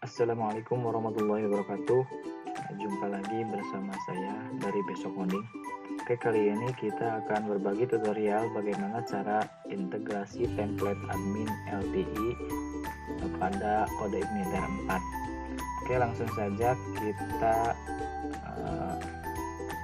Assalamualaikum warahmatullahi wabarakatuh. Jumpa lagi bersama saya dari Besok Coding. Oke, kali ini kita akan berbagi tutorial bagaimana cara integrasi template admin LTI pada kode Igniter 4. Oke, langsung saja kita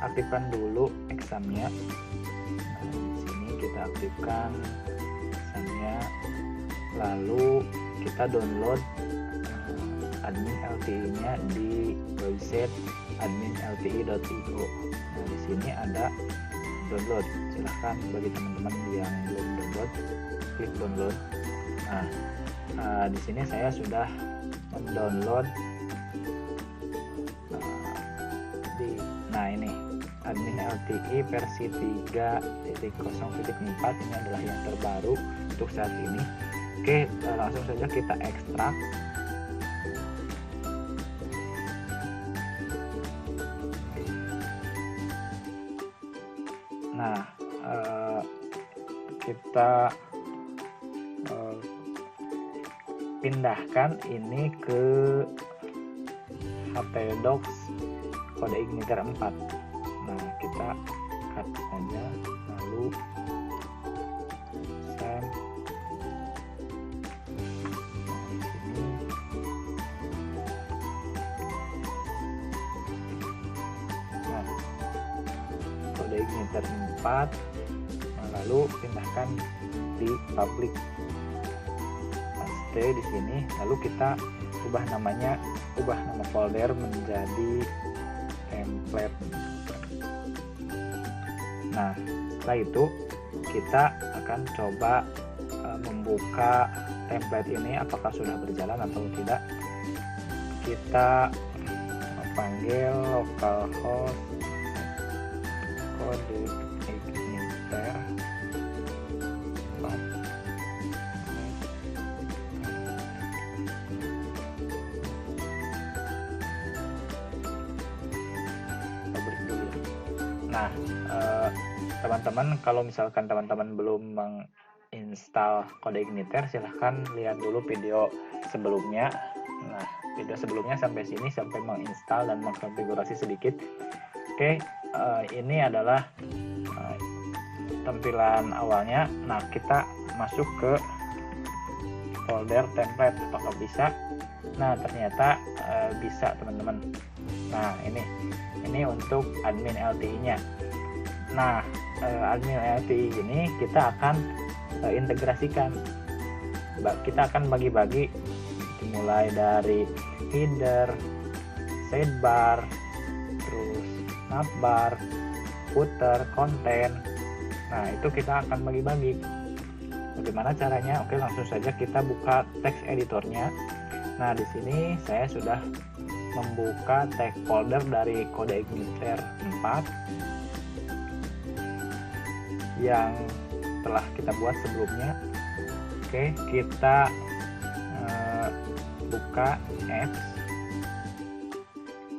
aktifkan dulu examnya. Nah, di sini kita aktifkan examnya, lalu kita download admin LTI-nya di website adminlti.io. Nah, di sini ada download. Silahkan bagi teman-teman yang belum download, klik download. Nah, di sini saya sudah mendownload ini admin LTI versi 3.0.4. ini adalah yang terbaru untuk saat ini. Oke, langsung saja kita ekstrak. Nah, kita pindahkan ini ke HP Docs kode Igniter 4. Nah, kita cut saja, lalu send. Nah, kode Igniter 4, lalu pindahkan di public, paste di sini, lalu kita ubah nama folder menjadi template. Nah, setelah itu kita akan coba membuka template ini apakah sudah berjalan atau tidak. Kita panggil localhost kode Igniter 4. Nah, teman-teman, kalau misalkan teman-teman belum menginstal kode Igniter, silahkan lihat dulu video sebelumnya. Nah, video sebelumnya sampai sini, sampai menginstal dan mengkonfigurasi sedikit. Oke, ini adalah tampilan awalnya. Nah, kita masuk ke folder template, apakah bisa? Nah, ternyata bisa, teman-teman. Nah, ini untuk admin LTI-nya. Nah, admin LTI ini kita akan integrasikan. Kita akan bagi-bagi, mulai dari header, sidebar, terus navbar, footer, konten. Nah, itu kita akan bagi-bagi. Bagaimana caranya? Oke, langsung saja kita buka text editornya. Nah, di sini saya sudah membuka tag folder dari kode Igniter 4 yang telah kita buat sebelumnya. Oke, kita buka apps,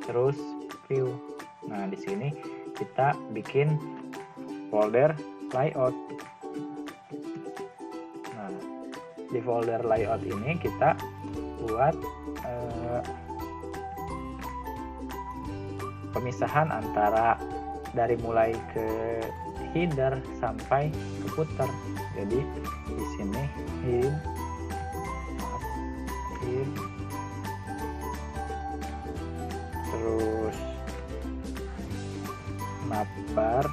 terus view. Nah, di sini kita bikin folder layout. Nah, di folder layout ini kita buat pemisahan antara dari mulai ke header sampai ke footer. Jadi di sini head, terus navbar,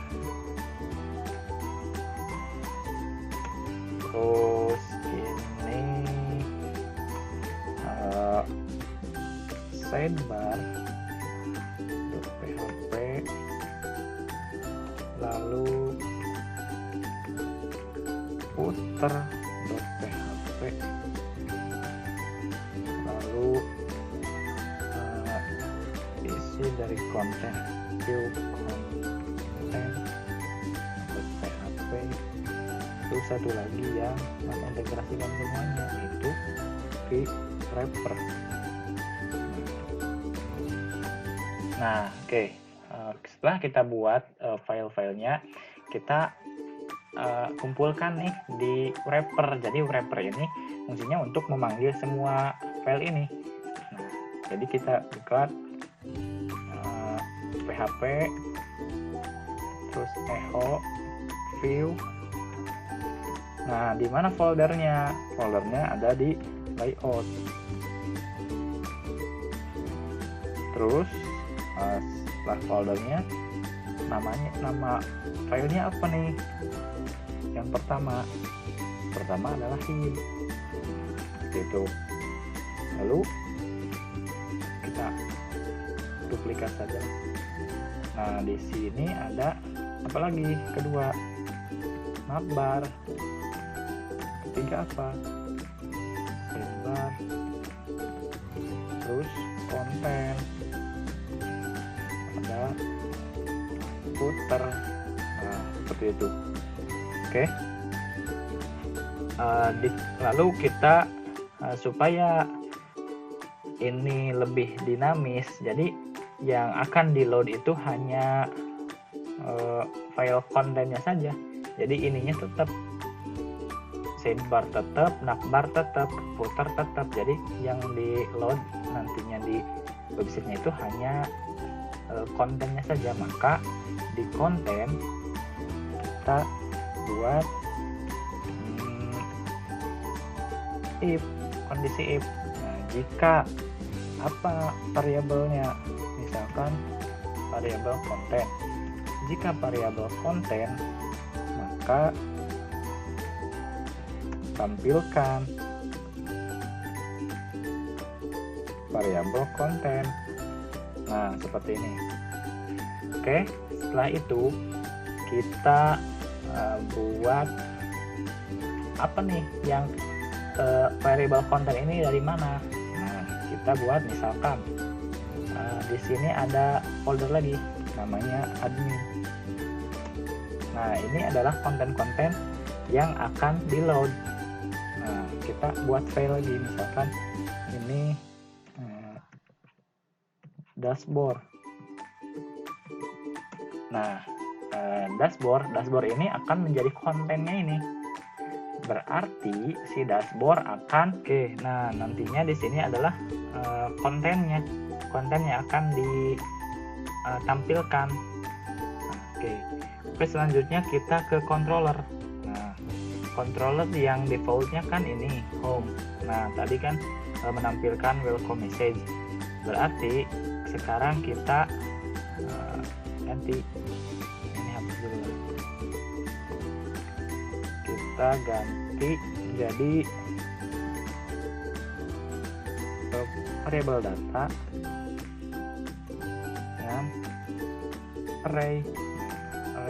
terus ini sidebar, PHP, lalu footer.php, lalu isi dari konten, view content.php. Terus satu lagi yang mengintegrasikan semuanya, itu wrapper. Nah, oke. Setelah kita buat file-filenya, kita kumpulkan nih di wrapper. Jadi wrapper ini fungsinya untuk memanggil semua file ini. Nah, Jadi kita buka PHP, terus echo, view. Nah, di mana foldernya? Foldernya ada di layout. Terus setelah foldernya, nama filenya apa nih? Yang pertama adalah hid, gitu. Lalu kita duplikat saja. Nah, di sini ada apa lagi? Kedua, navbar. Ketiga apa? Sidebar. Terus konten. Ada footer. Nah, seperti itu. Oke. Lalu kita supaya ini lebih dinamis, jadi yang akan di load itu hanya file kontennya saja. Jadi ininya tetap, sidebar tetap, navbar tetap, footer tetap. Jadi yang di load nantinya di websitenya itu hanya kontennya saja. Maka di konten kita buat if, kondisi if. Nah, jika apa variabelnya, misalkan variabel konten. Jika variabel konten, maka tampilkan variabel konten. Nah, seperti ini. Oke, setelah itu kita buat apa nih yang variabel konten ini dari mana? Nah, kita buat misalkan di sini ada folder lagi namanya admin. Nah, ini adalah konten-konten yang akan di load. Nah, kita buat file lagi, misalkan ini dashboard. Nah, dashboard ini akan menjadi kontennya ini. Berarti si dashboard akan nah nantinya di sini adalah kontennya akan ditampilkan. Oke, selanjutnya kita ke controller. Nah, controller yang defaultnya kan ini home. Nah, tadi kan menampilkan welcome message. Berarti sekarang kita ganti ini, hapus dulu. Kita ganti jadi variable data dan array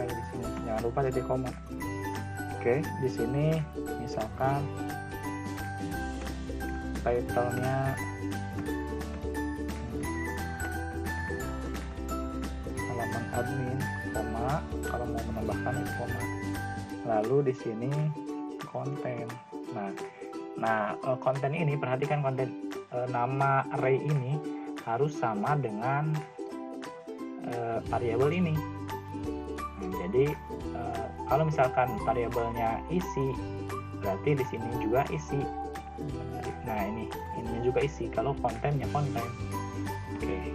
di sini. Jangan lupa titik koma. Oke, di sini misalkan title-nya halaman admin, koma, kalau mau menambahkan itu koma. Lalu di sini konten. Nah, konten ini, perhatikan konten nama array ini harus sama dengan variabel ini. Nah, jadi kalau misalkan variabelnya isi, berarti di sini juga isi. Nah, ininya juga isi. Kalau kontennya konten. Oke,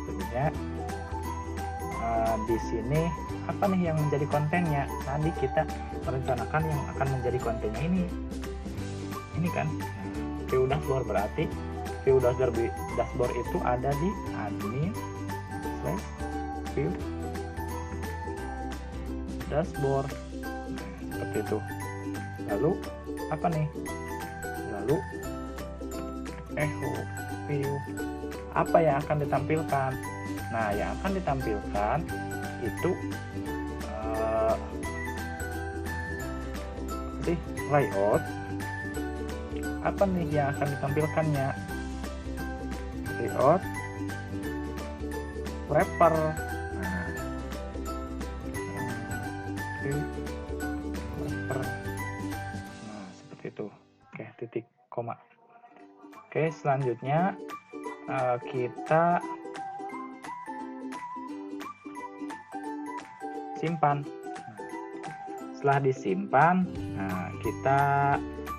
selanjutnya di sini apa nih yang menjadi kontennya? Tadi kita merencanakan yang akan menjadi kontennya ini kan view dashboard. Berarti view dashboard itu ada di admin / view dashboard. Seperti itu. Lalu apa nih? Lalu echo view. Apa yang akan ditampilkan? Nah, yang akan ditampilkan itu layout. Apa nih yang akan ditampilkannya? Layout, wrapper. Nah, wrapper. Nah, seperti itu. Oke, titik koma. Oke, selanjutnya kita simpan. Setelah disimpan, nah kita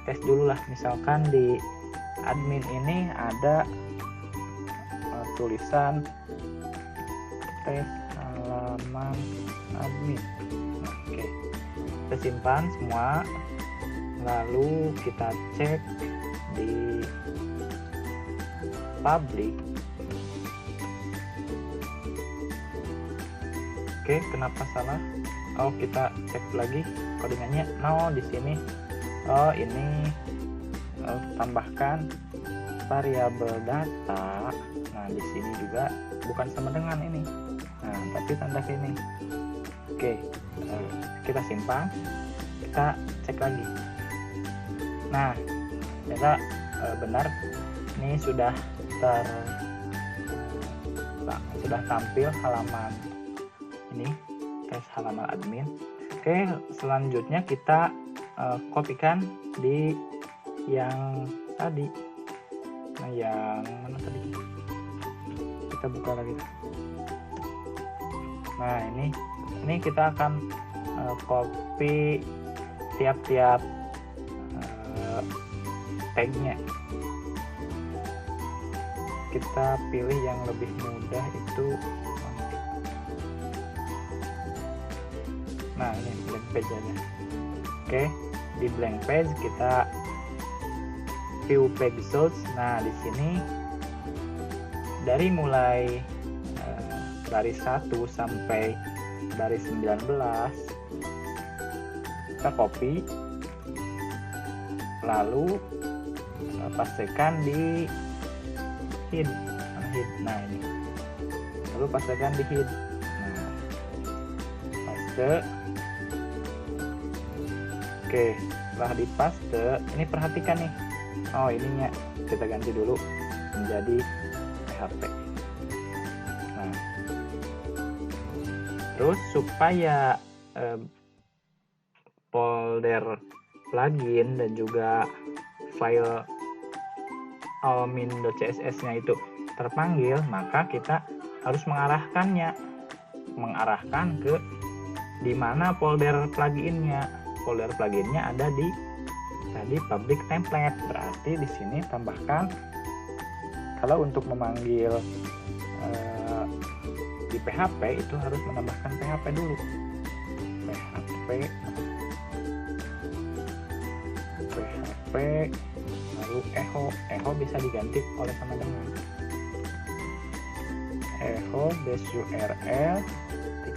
tes dulu lah. Misalkan di admin ini ada tulisan tes halaman admin. Oke, kita simpan semua, lalu kita cek di public. Oke, kenapa salah? Oh, kita cek lagi codingannya. No, di sini. Oh, ini tambahkan variabel data. Nah, di sini juga bukan sama dengan ini. Nah, tapi tanda sini. Oke, kita simpan. Kita cek lagi. Nah, ternyata benar. Ini sudah tampil halaman ini, tes halaman admin. Oke, selanjutnya kita kopikan di yang tadi. Nah, yang mana tadi? Kita buka lagi. Nah, ini kita akan copy tiap-tiap tagnya. Kita pilih yang lebih mudah itu. Nah, ini blank page aja. Oke, di blank page kita view page results. Nah, di sini dari mulai baris 1 sampai baris 19 kita copy, lalu pastekan di head. Nah, ini lalu pastekan di head. Nah, paste. Oke, setelah dipaste, ini perhatikan nih. Oh, ininya kita ganti dulu menjadi PHP. Nah, terus supaya folder plugin dan juga file almin.css-nya itu terpanggil, maka kita harus mengarahkan ke di mana folder pluginnya. Folder pluginnya ada di tadi public template. Berarti di sini tambahkan, kalau untuk memanggil di PHP itu harus menambahkan PHP dulu. PHP lalu echo bisa diganti oleh sama dengan echo -url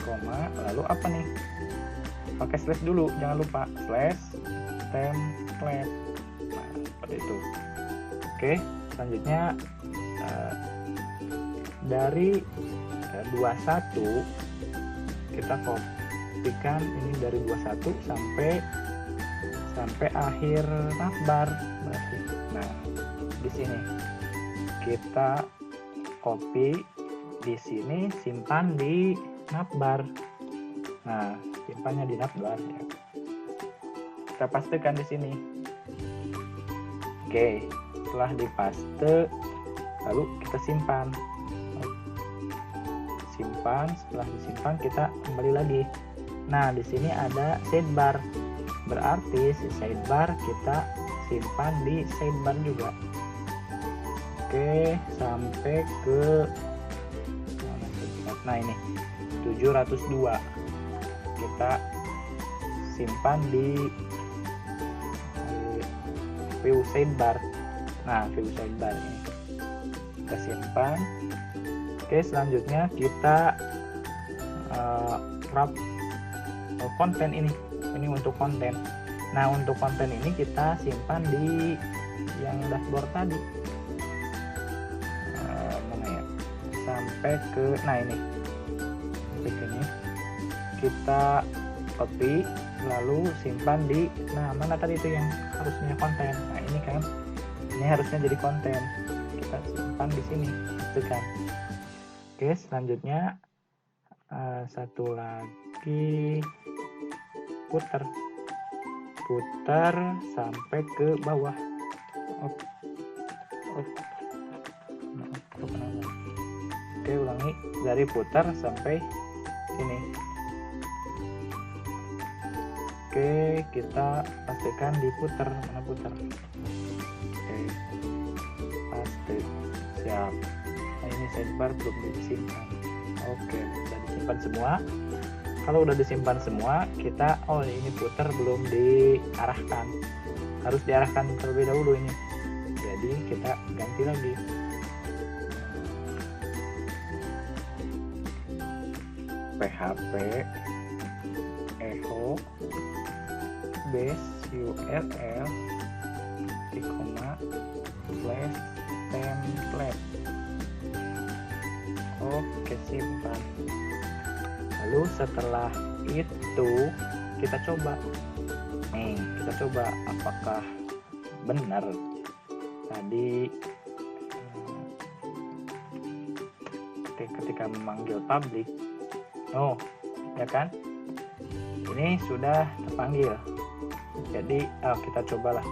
koma, lalu apa nih, pakai slash dulu, jangan lupa slash template. Nah, seperti itu. Oke, selanjutnya dari 21 kita kopikan ini dari 21 sampai akhir navbar berarti. Nah, di sini kita copy, di sini simpan di navbar. Nah, simpannya di navbar ya. Kita pastekan di sini. Oke, setelah dipaste lalu kita simpan. Setelah disimpan kita kembali lagi. Nah, di sini ada sidebar. Berarti si sidebar kita simpan di sidebar juga. Oke, sampai ke nah ini 702 kita simpan di view sidebar. Nah, view sidebar ini kita simpan. Oke, selanjutnya kita wrap konten ini untuk konten. Nah, untuk konten ini kita simpan di yang dashboard tadi. Mana ya? Sampai ke ini kita copy lalu simpan di mana tadi itu yang harusnya konten. Nah, ini harusnya jadi konten, kita simpan di sini, tekan. Oke, selanjutnya satu lagi putar sampai ke bawah. Oke, ulangi dari putar sampai sini. Oke, kita pastikan diputar. Mana putar? Oke, paste. Siap. Nah, ini ini sidebar belum disimpan. Oke, sudah disimpan semua. Kalau udah disimpan semua, kita ini puter belum diarahkan, harus diarahkan terlebih dahulu ini. Jadi kita ganti lagi. PHP echo base URL slash template. Oke, simpan. Lalu setelah itu kita coba apakah benar tadi ketika memanggil public. Ya kan, ini sudah terpanggil. Jadi kita cobalah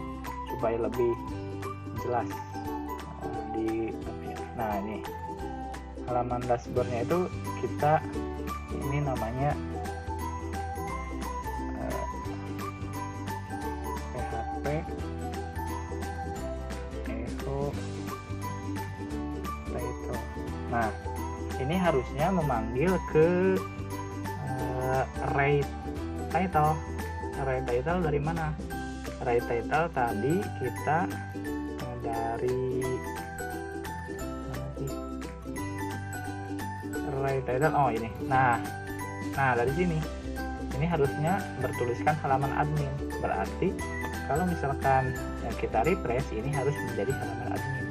supaya lebih jelas nah ini halaman dashboardnya itu kita ini namanya PHP echo title. Nah, ini harusnya memanggil ke array title. Array title dari mana? Array title tadi kita dari array title ini. Nah dari sini ini harusnya bertuliskan halaman admin. Berarti kalau misalkan kita refresh, ini harus menjadi halaman admin.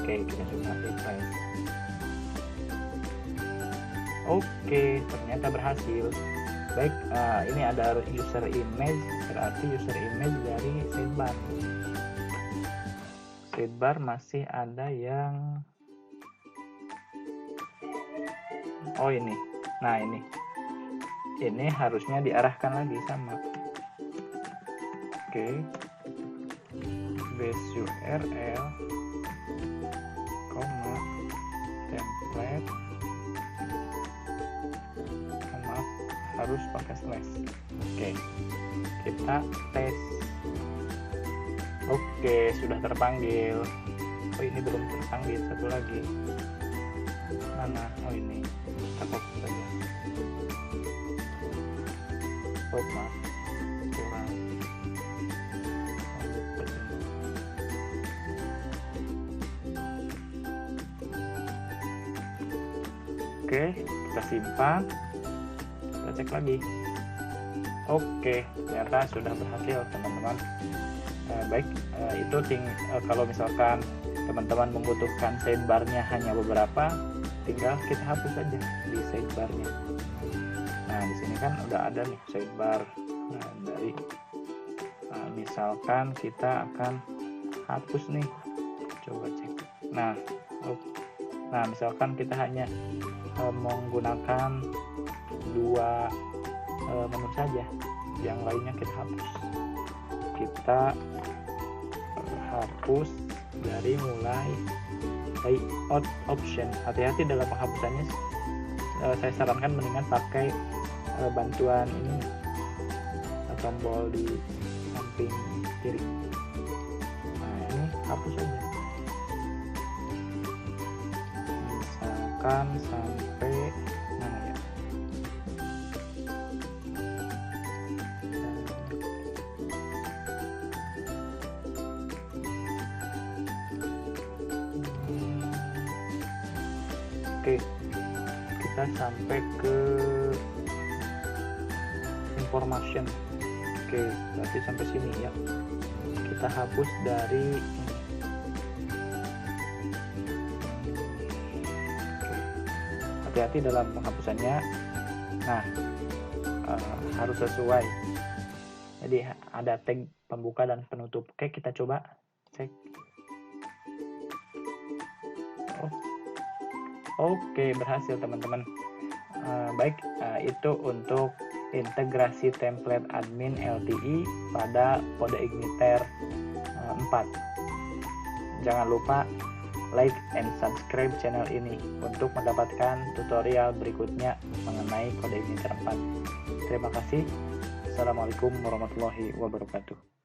Oke, kita coba refresh. Oke, ternyata berhasil. Baik, ini ada user image, berarti user image dari sidebar. Sidebar masih ada yang ini. Nah, ini harusnya diarahkan lagi sama. Oke, base URL, template, harus pakai slash. Oke, kita tes. Oke, sudah terpanggil. Ini belum terpanggil, satu lagi. Mana? Ini. Kita copy saja. Maaf, kurang. Oke, kita simpan. Kita cek lagi. Oke, ternyata sudah berhasil, teman-teman. Baik, itu kalau misalkan teman-teman membutuhkan sidebarnya hanya beberapa, tinggal kita hapus saja di sidebarnya. Nah, di sini kan udah ada nih sidebar. Misalkan kita akan hapus nih, coba cek. Nah, misalkan kita hanya menggunakan 2 menu saja, yang lainnya kita hapus. Kita hapus dari mulai layout option. Hati-hati dalam penghapusannya, saya sarankan mendingan pakai bantuan ini, tombol di samping kiri. Nah, ini hapus saja, misalkan sampai mana ya, oke, kita sampai ke information. Oke, berarti sampai sini ya. Kita hapus dari ini. Hati-hati dalam penghapusannya. Nah, harus sesuai. Jadi ada tag pembuka dan penutup. Oke, kita coba cek. Oke, berhasil, teman-teman. Baik, itu untuk integrasi template admin LTE pada kode Igniter 4. Jangan lupa like and subscribe channel ini untuk mendapatkan tutorial berikutnya mengenai kode Igniter 4. Terima kasih. Assalamualaikum warahmatullahi wabarakatuh.